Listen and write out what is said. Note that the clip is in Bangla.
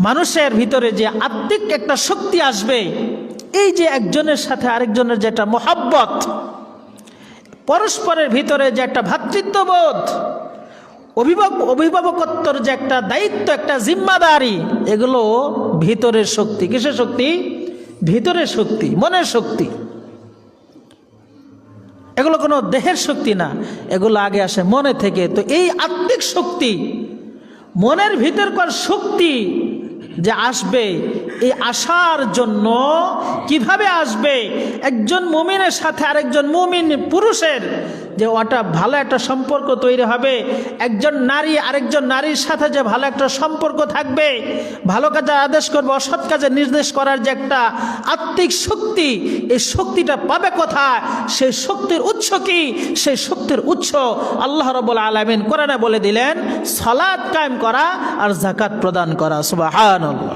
মানুষের ভিতরে যে আত্মিক একটা শক্তি আসবে, এই যে একজনের সাথে আরেকজনের যে একটা মহব্বত, পরস্পরের ভিতরে যে একটা ভ্রাতৃত্ববোধ, অভিভাবকত্বর যে একটা দায়িত্ব, একটা জিম্মাদারি, এগুলো ভিতরের শক্তি। কিসের শক্তি? ভিতরের শক্তি, মনের শক্তি। এগুলো কোনো দেহের শক্তি না, এগুলো আগে আসে মনে থেকে। তো এই আত্মিক শক্তি, মনের ভিতরকার শক্তি যে আসবে, এই আসার জন্য কিভাবে আসবে? একজন মুমিনের সাথে আরেকজন মুমিন পুরুষের যে ওটা ভালো একটা সম্পর্ক তৈরি হবে, একজন নারী আরেকজন নারীর সাথে যে ভালো একটা সম্পর্ক থাকবে, ভালো কাজে আদেশ করবে, অসৎ কাজে নির্দেশ করার যে একটা আত্মিক শক্তি, এই শক্তিটা পাবে কোথায়? সেই শক্তির উৎস কি? সেই শক্তির উৎস আল্লাহ রাব্বুল আলামিন কোরআনে বলে দিলেন, সালাত কায়েম করা আর যাকাত প্রদান করা। সুবহানাল্লাহ।